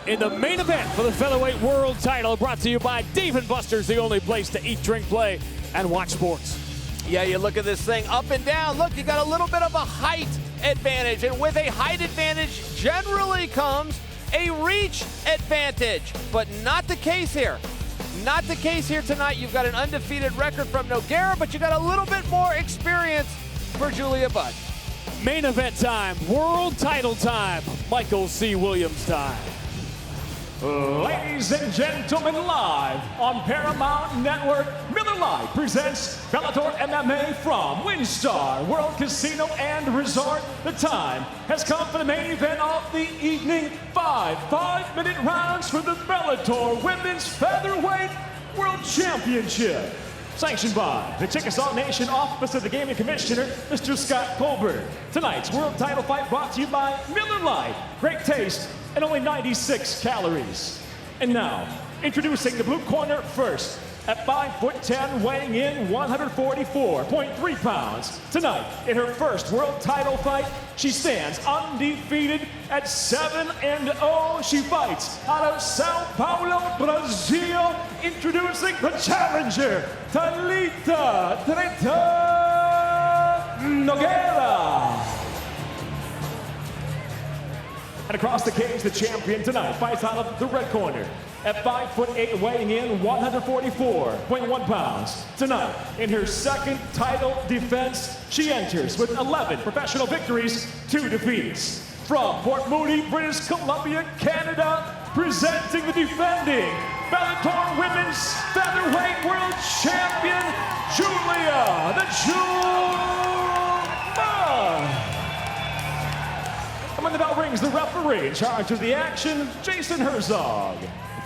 In the main event for the featherweight world title, brought to you by Dave & Buster's, the only place to eat, drink, play, and watch sports. Yeah, you look at this thing up and down. Look, you got a little bit of a height advantage, and with a height advantage generally comes a reach advantage, but not the case here. Not the case here tonight. You've got an undefeated record from Nogueira, but you got a little bit more experience for Julia Budd. Main event time, world title time, Michael C. Williams time. Ladies and gentlemen, live on Paramount Network, Miller Lite presents Bellator MMA from WinStar World Casino and Resort. The time has come for the main event of the evening. Five-minute rounds for the Bellator Women's Featherweight World Championship. Sanctioned by the Chickasaw Nation Office of the Gaming Commissioner, Mr. Scott Colbert. Tonight's world title fight brought to you by Miller Lite. Great taste and only 96 calories. And now, introducing the blue corner first. At 5'10", weighing in 144.3 pounds. Tonight, in her first world title fight, she stands undefeated at 7-0. She fights out of Sao Paulo, Brazil. Introducing the challenger, Talita Nogueira. And across the cage, the champion tonight fights out of the red corner. At 5'8", weighing in 144.1 pounds. Tonight, in her second title defense, she enters with 11 professional victories, 2 defeats. From Port Moody, British Columbia, Canada, presenting the defending Bellator Women's Featherweight World Champion, Julia the Jewel Budd. And when the bell rings, the referee in charge of the action, Jason Herzog.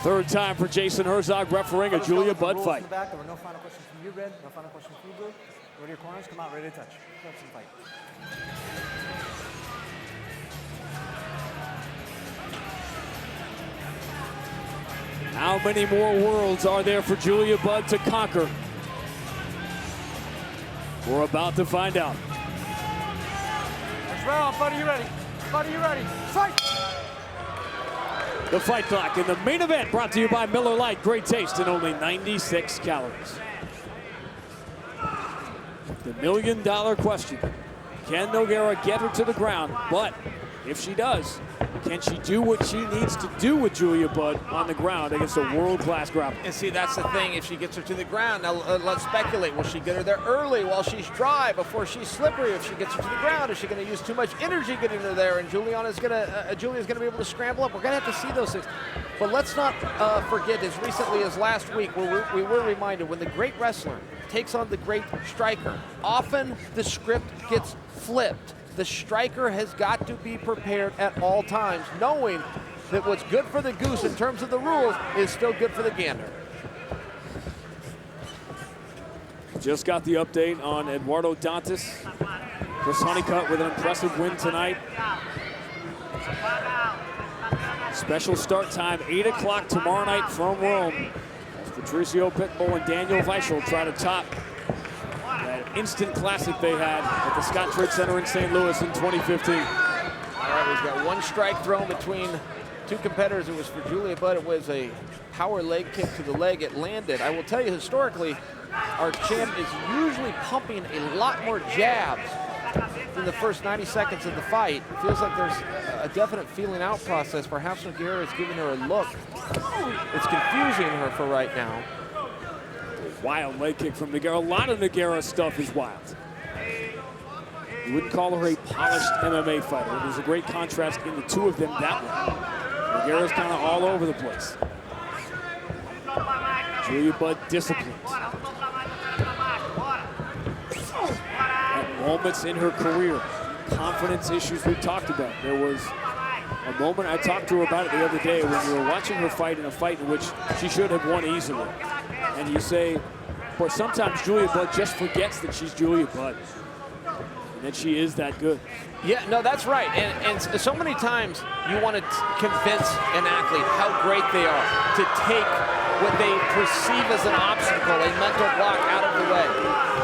Third time for Jason Herzog refereeing a Julia Budd fight. There were no final questions from you, Red. No final questions from you, Blue. Go to your corners. Come out ready to touch. Let's fight. How many more worlds are there for Julia Budd to conquer? We're about to find out. Next round, Buddy, you ready? Buddy, you ready? Fight! The fight clock in the main event brought to you by Miller Lite. Great taste and only 96 calories. The million-dollar question. Can Nogueira get her to the ground? But if she does, can she do what she needs to do with Julia Budd on the ground against a world-class grappler? And see, that's the thing. If she gets her to the ground, now let's speculate. Will she get her there early while she's dry before she's slippery? If she gets her to the ground, is she going to use too much energy getting her there? And Julia's going to be able to scramble up. We're going to have to see those things. But let's not forget, as recently as last week, where we were reminded, when the great wrestler takes on the great striker, often the script gets flipped. The striker has got to be prepared at all times, knowing that what's good for the goose in terms of the rules is still good for the gander. Just got the update on Eduardo Dantas. Chris Honeycutt with an impressive win tonight. Special start time, 8 o'clock tomorrow night from Rome. As Patricio Pitbull and Daniel Weichel try to top that instant classic they had at the Scott Trade Center in St. Louis in 2015. All right, we've got one strike thrown between two competitors. It was for Julia Budd. It was a power leg kick to the leg. It landed. I will tell you, historically, our champ is usually pumping a lot more jabs in the first 90 seconds of the fight. It feels like there's a definite feeling out process. Perhaps Nogueira is giving her a look. It's confusing her for right now. Wild leg kick from Nogueira. A lot of Nogueira stuff is wild. You wouldn't call her a polished MMA fighter. There's a great contrast in the two of them that way. Nogueira's kind of all over the place. Julia Budd disciplined. At moments in her career, confidence issues we've talked about. There was a moment I talked to her about it the other day when we were watching her fight in a fight in which she should have won easily. And you say, boy, sometimes Julia Budd just forgets that she's Julia Budd. And that she is that good. Yeah, no, that's right. And so many times you want to convince an athlete how great they are to take what they perceive as an obstacle, a mental block, out of the way.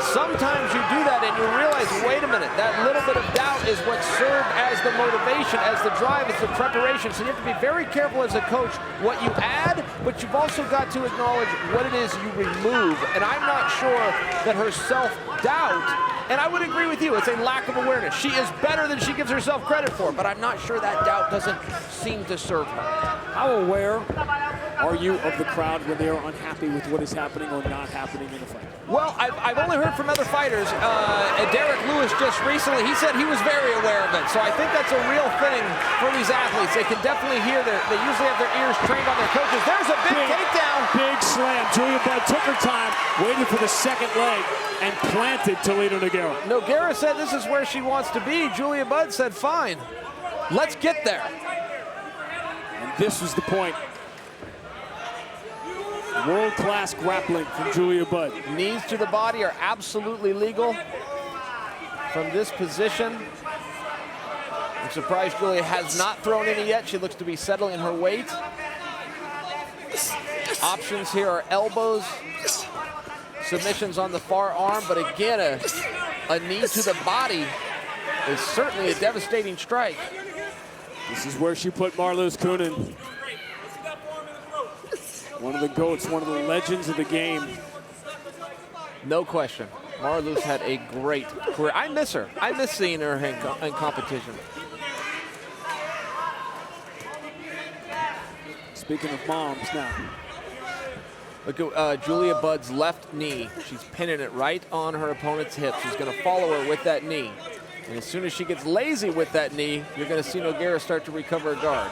Sometimes you do that and you realize, wait a minute, that little bit of doubt is what served as the motivation, as the drive, as the preparation. So you have to be very careful as a coach what you add, but you've also got to acknowledge what it is you remove. And I'm not sure that her self-doubt, and I would agree with you, it's a lack of awareness. She is better than she gives herself credit for, but I'm not sure that doubt doesn't seem to serve her. How aware are you of the crowd when they are unhappy with what is happening or not happening in the fight? Well, I've only heard from other fighters. Derek Lewis just recently, he said he was very aware of it. So I think that's a real thing for these athletes. They can definitely hear they usually have their ears trained on their coaches. There's a big takedown. Big slam. Julia Budd took her time, waited for the second leg, and planted Talita Nogueira. Nogueira said this is where she wants to be. Julia Budd said, fine, let's get there. And this was the point. World-class grappling from Julia Budd. Knees to the body are absolutely legal from this position. I'm surprised Julia has not thrown any yet. She looks to be settling her weight. Options here are elbows, submissions on the far arm, but again, a knee to the body is certainly a devastating strike. This is where she put Marloes Coenen. One of the GOATs, one of the legends of the game. No question. Marloes had a great career. I miss her. I miss seeing her in competition. Speaking of moms now. Look at Julia Budd's left knee. She's pinning it right on her opponent's hip. She's going to follow her with that knee. And as soon as she gets lazy with that knee, you're going to see Nogueira start to recover her guard.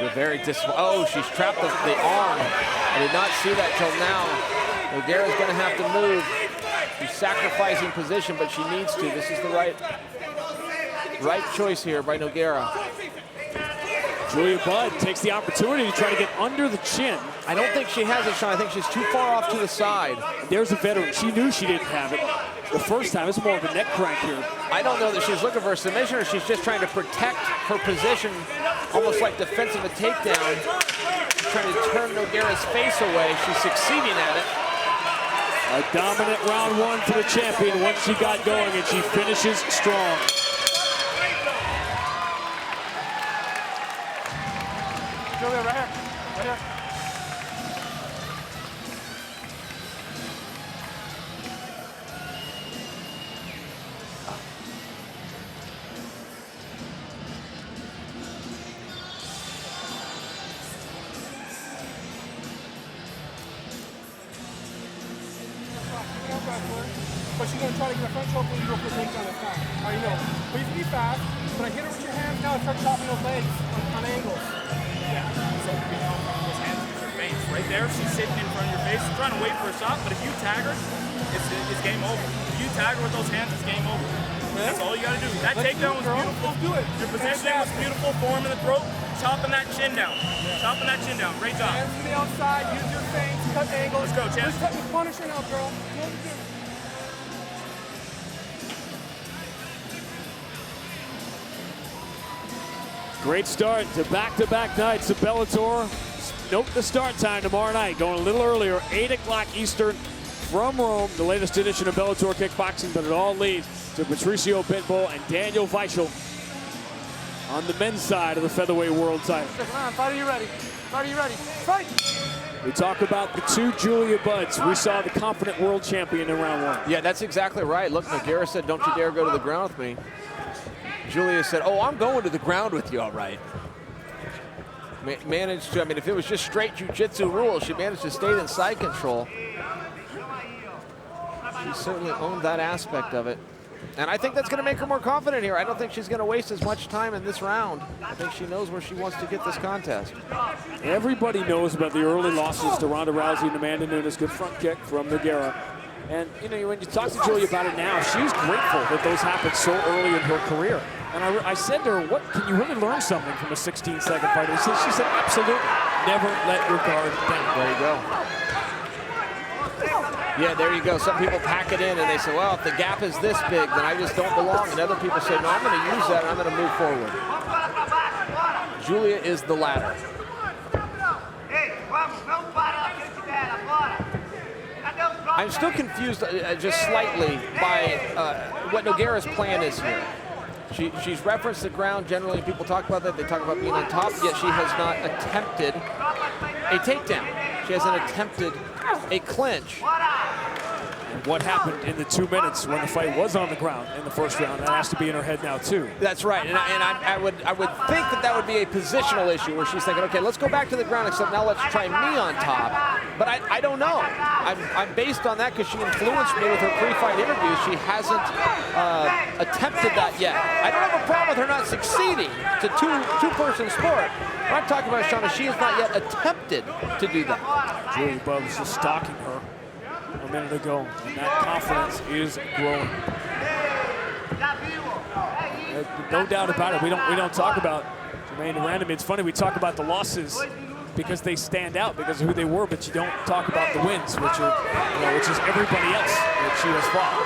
Oh, she's trapped the arm. I did not see that till now. Nogueira's going to have to move. She's sacrificing position, but she needs to. This is the right choice here by Nogueira. Julia Budd takes the opportunity to try to get under the chin. I don't think she has it, Sean. I think she's too far off to the side. There's a veteran. She knew she didn't have it. The first time, it's more of a neck crank here. I don't know that she's looking for a submission or she's just trying to protect her position, almost like defensive a takedown. She's trying to turn Nogueira's face away. She's succeeding at it. A dominant round one for the champion once she got going, and she finishes strong. Julia, right here. Right here. But she's going to try to get a front choke when you go for a takedown this time. I know. But you can be fast. But I hit her with your hands now and start chopping those legs on angles. Yeah. So those hands in your face. Right there, she's sitting in front of your face, trying to wait for a shot. But if you tag her, it's game over. If you tag her with those hands, it's game over. That's all you got to do. That takedown was beautiful. Let's do it. Your positioning was beautiful. Form in the throat, chopping that chin down. Chopping that chin down. Great job. Hands to the outside. Use your feints. Cut angles. Let's go, champ. Just punish her now, girl. Great start to back-to-back nights of Bellator. Note the start time tomorrow night, going a little earlier, 8 o'clock Eastern from Rome, the latest edition of Bellator Kickboxing, but it all leads to Patricio Pitbull and Daniel Weichel on the men's side of the featherweight world title. Fight, are you ready? Fight, are you ready? Fight! We talk about the two Julia Budds. We saw the confident world champion in round one. Yeah, that's exactly right. Look, Nogueira said, don't you dare go to the ground with me. Julia said, oh, I'm going to the ground with you, all right. Managed to, I mean, if it was just straight jiu-jitsu rules, she managed to stay in side control. She certainly owned that aspect of it. And I think that's going to make her more confident here. I don't think she's going to waste as much time in this round. I think she knows where she wants to get this contest. Everybody knows about the early losses to Ronda Rousey and Amanda Nunes. Good front kick from Nogueira. And, you know, when you talk to Julia about it now, she's grateful that those happened so early in her career. And I said to her, what, can you really learn something from a 16-second fight? She said, absolutely. Never let your guard down. There you go. Yeah, there you go. Some people pack it in and they say, well, if the gap is this big, then I just don't belong. And other people say, no, I'm going to use that and I'm going to move forward. Julia is the latter. I'm still confused just slightly by what Nogueira's plan is here. She's referenced the ground. Generally, people talk about that. They talk about being on top, yet she has not attempted a takedown. She hasn't attempted a clinch. And what happened in the 2 minutes when the fight was on the ground in the first round, that has to be in her head now, too. That's right, and I would think that would be a positional issue where she's thinking, okay, let's go back to the ground, except now let's try me on top. But I don't know. I'm based on that because she influenced me with her pre-fight interviews. She hasn't attempted that yet. I don't have a problem with her not succeeding. It's a two-person sport. What I'm talking about, Shauna, she has not yet attempted to do that. Julia Budd was just stalking her a minute ago, and that confidence is growing. No doubt about it. We don't talk about Jermaine Durandamy. It's funny, we talk about the losses because they stand out because of who they were, but you don't talk about the wins, which is everybody else that she has fought.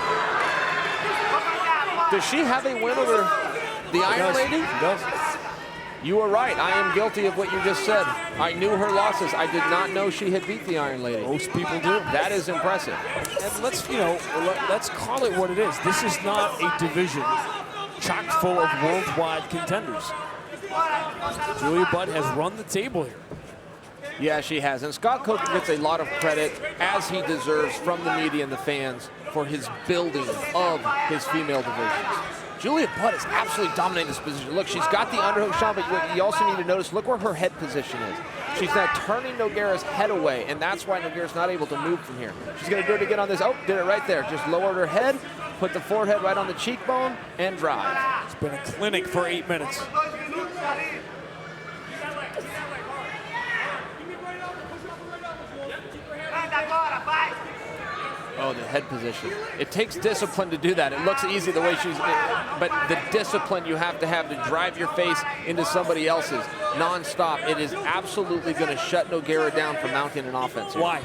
Does she have a win over the Iron Lady? She does. You were right. I am guilty of what you just said. I knew her losses. I did not know she had beat the Iron Lady. Most people do. That is impressive. And let's call it what it is. This is not a division chock full of worldwide contenders. Julia Budd has run the table here. Yeah, she has. And Scott Coker gets a lot of credit, as he deserves, from the media and the fans for his building of his female divisions. Julia Budd is absolutely dominating this position. Look, she's got the underhook shot, but you also need to notice, look where her head position is. She's now turning Nogueira's head away, and that's why Nogueira's not able to move from here. She's going to do it again on this. Oh, did it right there. Just lowered her head, put the forehead right on the cheekbone, and drive. It's been a clinic for 8 minutes. Oh, the head position. It takes discipline to do that. It looks easy the way but the discipline you have to drive your face into somebody else's nonstop. It is absolutely going to shut Nogueira down from mounting an offense. Why?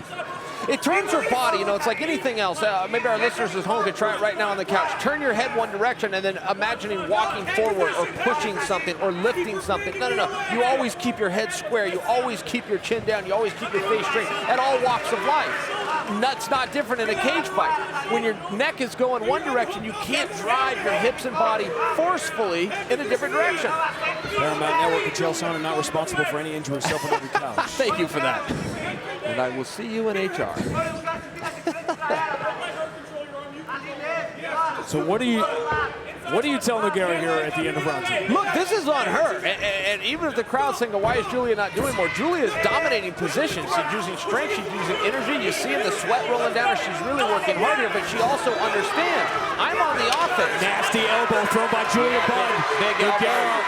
It turns her body, it's like anything else. Maybe our listeners at home could try it right now on the couch. Turn your head one direction and then imagining walking forward or pushing something or lifting something. No. You always keep your head square. You always keep your chin down. You always keep your face straight at all walks of life. That's not different in a cage fight. When your neck is going one direction, you can't drive your hips and body forcefully in a different direction. Paramount Network and Chael Sonnen not responsible for any injury suffered on the couch. Thank you for that. And I will see you in HR. So what do you tell Nogueira here at the end of round 2? Look, this is on her. And even if the crowd's saying, why is Julia not doing more? Julia is dominating positions. She's using strength. She's using energy. You see the sweat rolling down her. She's really working hard here, but she also understands, I'm on the offense. Nasty elbow thrown by Julia Budd. Nogueira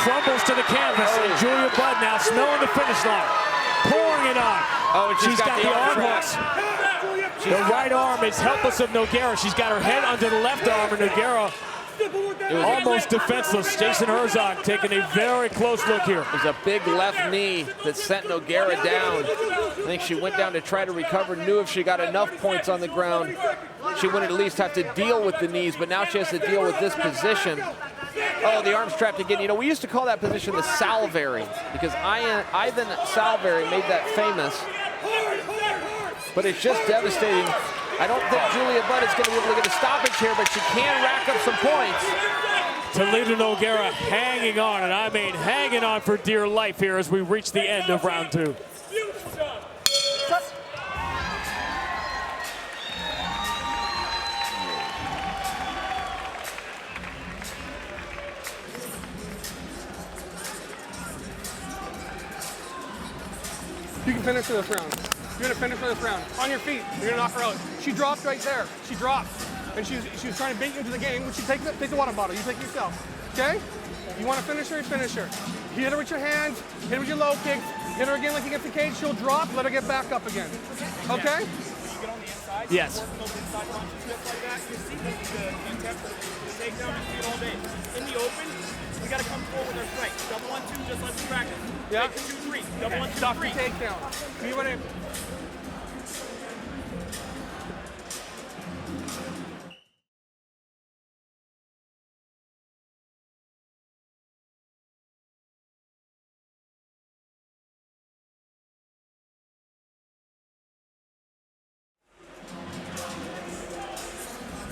crumbles to the canvas, and Julia Budd now smelling the finish line. Pouring it on. Oh, and she's got the arm hooks. The right arm is helpless of Nogueira. She's got her head under the left arm, and Nogueira almost defenseless. Jason Herzog taking a very close look here. It was a big left knee that sent Nogueira down. I think she went down to try to recover, knew if she got enough points on the ground, she would at least have to deal with the knees, but now she has to deal with this position. Oh, the arm's trapped again. We used to call that position the Salvary because Ivan Salvary made that famous. But it's just devastating. I don't think Julia Budd is going to be able to get a stoppage here, but she can rack up some points. Talita Nogueira hanging on, and I mean hanging on for dear life here as we reach the end of round 2. You can finish for this round. You're gonna finish for this round. On your feet, you're gonna knock her out. She dropped right there. She dropped. And she was trying to bait you into the game. Would she take the water bottle? You take it yourself. Okay? You wanna finish her, you finish her. Hit her with your hands, hit her with your low kicks, hit her again like against the cage, she'll drop, let her get back up again. Okay? Yes. In the open, we got to come forward with our strike. Double 1, 2, just like we practice. Yeah. 2, 3. Double 1, 2, Stop 3. the takedown. See what I...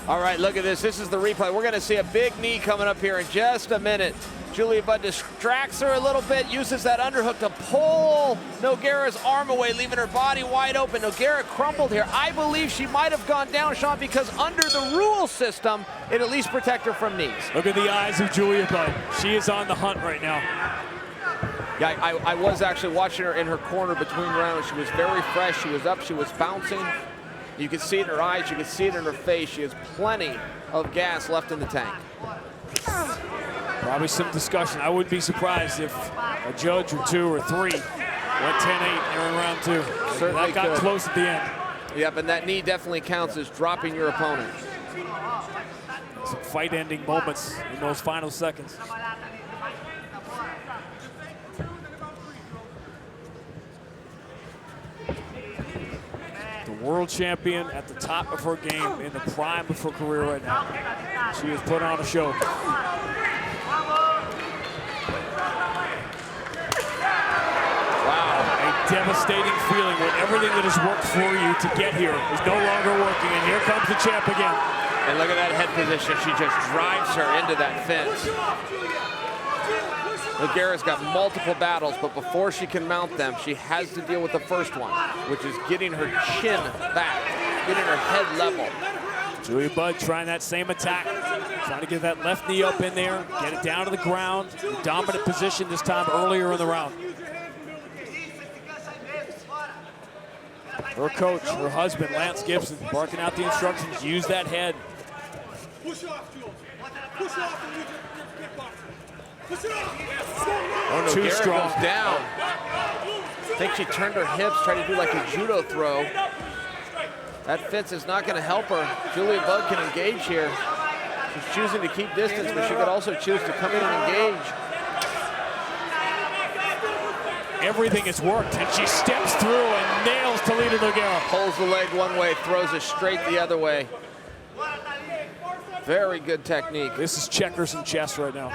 All right, look at this. This is the replay. We're going to see a big knee coming up here in just a minute. Julia Budd distracts her a little bit, uses that underhook to pull Nogueira's arm away, leaving her body wide open. Nogueira crumpled here. I believe she might have gone down, Sean, because under the rule system, it at least protect her from knees. Look at the eyes of Julia Budd. She is on the hunt right now. Yeah, I was actually watching her in her corner between rounds. She was very fresh. She was up. She was bouncing. You can see it in her eyes. You can see it in her face. She has plenty of gas left in the tank. Probably some discussion. I wouldn't be surprised if a judge or two or three went 10-8 here in round two. Certainly that got could. close at the end. Yep, and that knee definitely counts as dropping your opponent. Some fight-ending moments in those final seconds. The world champion at the top of her game, in the prime of her career right now. She has put on a show. Wow, a devastating feeling when everything that has worked for you to get here is no longer working, and here comes the champ again. And look at that head position. She just drives her into that fence. Nogueira's got multiple battles, but before she can mount them, she has to deal with the first one, which is getting her chin back, getting her head level. Julia Budd trying that same attack, trying to get that left knee up in there, get it down to the ground. Dominant position this time earlier in the round. Her coach, her husband, Lance Gibson, barking out the instructions, use that head. Push off, Jules. Push off and use your kickboxing. Push it off. Oh, Too Nogueira strong. goes down. I think she turned her hips, tried to do like a judo throw. That fence is not going to help her. Julia Budd can engage here. She's choosing to keep distance, but she could also choose to come in and engage. Everything has worked, and she steps through and nails Talita Nogueira. Pulls the leg one way, throws it straight the other way. Very good technique. This is checkers and chess right now.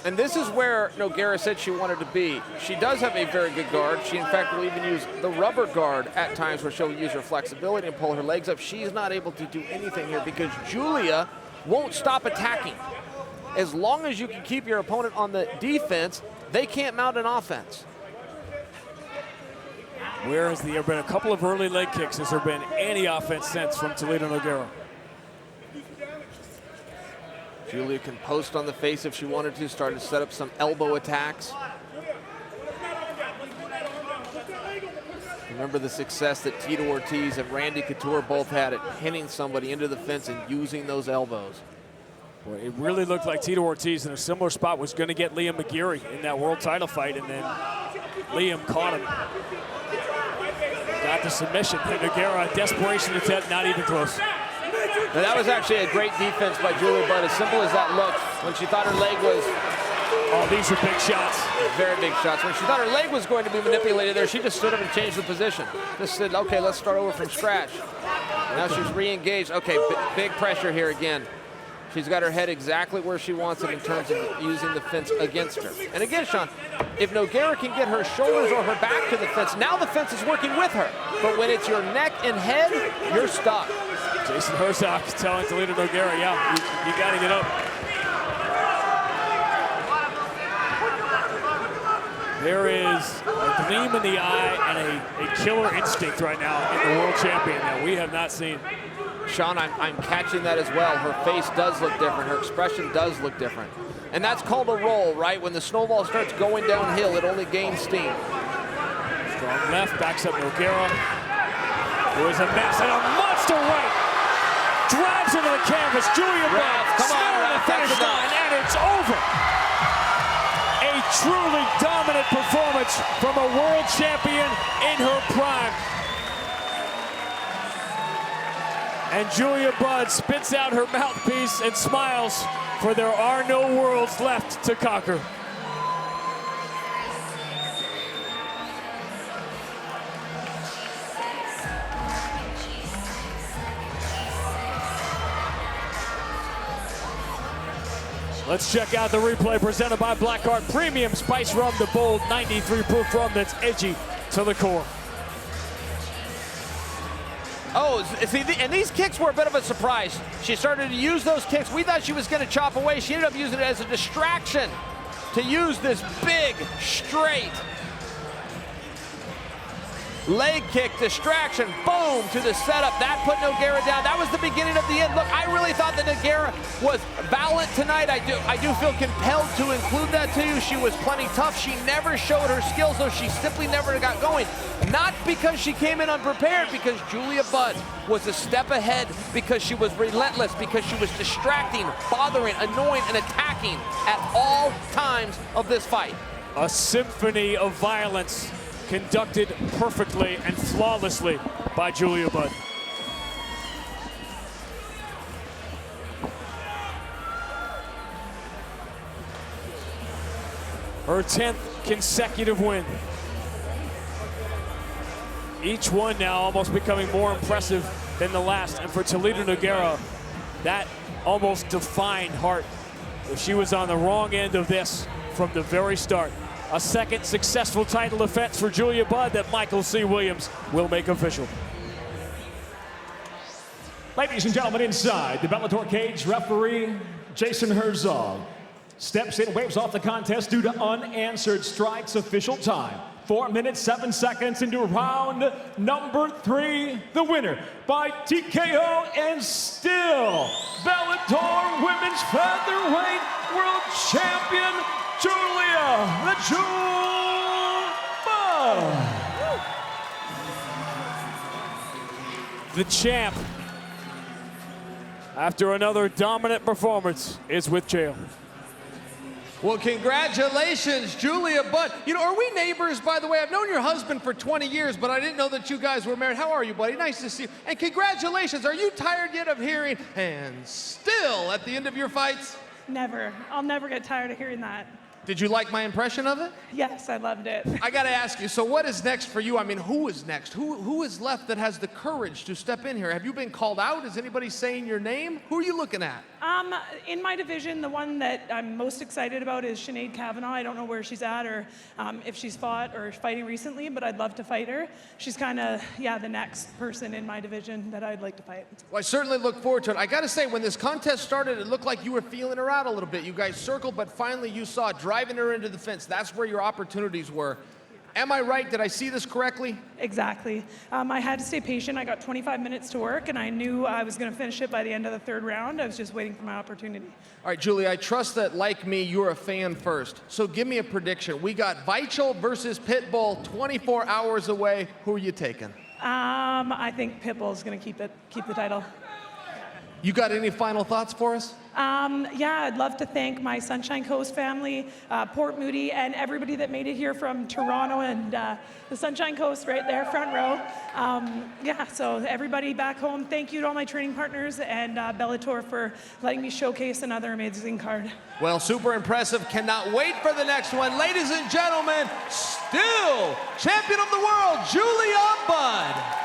And this is where Nogueira said she wanted to be. She does have a very good guard. She, in fact, will even use the rubber guard at times where she'll use her flexibility and pull her legs up. She's not able to do anything here because Julia won't stop attacking. As long as you can keep your opponent on the defense, they can't mount an offense. Whereas there have been a couple of early leg kicks, has there been any offense since from Talita Nogueira? Julia can post on the face if she wanted to, start to set up some elbow attacks. Remember the success that Tito Ortiz and Randy Couture both had at pinning somebody into the fence and using those elbows. Boy, it really looked like Tito Ortiz in a similar spot was going to get Liam McGeary in that world title fight, and then Liam caught him. Got the submission. Nogueira, a desperation attempt, not even close. Now that was actually a great defense by Julia Budd, as simple as that looked. When she thought her leg was... Oh, these are big shots. Very big shots. When she thought her leg was going to be manipulated there, she just stood up and changed the position. Just said, okay, let's start over from scratch. Now she's re-engaged. Okay, big pressure here again. She's got her head exactly where she wants it in terms of using the fence against her. And again, Sean, if Nogueira can get her shoulders or her back to the fence, now the fence is working with her. But when it's your neck and head, you're stuck. Jason Herzog telling Talita Nogueira, yeah, you got to get up. There is a gleam in the eye and a killer instinct right now in the world champion that we have not seen. Sean, I'm catching that as well. Her face does look different. Her expression does look different. And that's called a roll, right? When the snowball starts going downhill, it only gains steam. Strong left, backs up Nogueira. There was a mess and a monster right. Drives into the canvas. Julia Budd, come on, the Ralph, finish that's enough. line, and it's over. A truly dominant performance from a world champion in her prime. And Julia Budd spits out her mouthpiece and smiles, for there are no worlds left to conquer. Let's check out the replay presented by Blackheart Premium Spice Rum, the bold 93 proof rum that's edgy to the core. Oh, see, and these kicks were a bit of a surprise. She started to use those kicks. We thought she was going to chop away. She ended up using it as a distraction to use this big, straight leg kick, distraction, boom, to the setup. That put Nogueira down. That was the beginning of the end. Look, I really thought that Nogueira was valiant tonight. I do feel compelled to include that to you. She was plenty tough. She never showed her skills, though. She simply never got going. Not because she came in unprepared, because Julia Budd was a step ahead, because she was relentless, because she was distracting, bothering, annoying, and attacking at all times of this fight. A symphony of violence conducted perfectly and flawlessly by Julia Budd. Her 10th consecutive win. Each one now almost becoming more impressive than the last. And for Talita Nogueira, that almost defined heart. She was on the wrong end of this from the very start. A second successful title defense for Julia Budd that Michael C. Williams will make official. Ladies and gentlemen, inside the Bellator cage, referee Jason Herzog steps in, waves off the contest due to unanswered strikes. Official time, 4 minutes, 7 seconds into round number 3. The winner by TKO and still Bellator Women's Featherweight World Champion, Julia the Jewel Budd. The champ, after another dominant performance, is with jail. Well, congratulations, Julia Budd. You know, are we neighbors, by the way? I've known your husband for 20 years, but I didn't know that you guys were married. How are you, buddy? Nice to see you. And congratulations. Are you tired yet of hearing, and still at the end of your fights? Never. I'll never get tired of hearing that. Did you like my impression of it? Yes, I loved it. I got to ask you, so what is next for you? I mean, who is next? Who is left that has the courage to step in here? Have you been called out? Is anybody saying your name? Who are you looking at? In my division, the one that I'm most excited about is Sinead Kavanaugh. I don't know where she's at or if she's fought or fighting recently, but I'd love to fight her. She's kind of, the next person in my division that I'd like to fight. Well, I certainly look forward to it. I got to say, when this contest started, it looked like you were feeling her out a little bit. You guys circled, but finally you saw driving her into the fence. That's where your opportunities were. Am I right? Did I see this correctly? Exactly. I had to stay patient. I got 25 minutes to work, and I knew I was going to finish it by the end of the 3rd round. I was just waiting for my opportunity. All right, Julie, I trust that, like me, you're a fan first. So give me a prediction. We got Weichel versus Pitbull 24 hours away. Who are you taking? I think Pitbull's going to keep the title. You got any final thoughts for us? I'd love to thank my Sunshine Coast family, Port Moody, and everybody that made it here from Toronto and the Sunshine Coast right there, front row. So everybody back home, thank you to all my training partners and Bellator for letting me showcase another amazing card. Well, super impressive. Cannot wait for the next one. Ladies and gentlemen, still champion of the world, Julia Budd.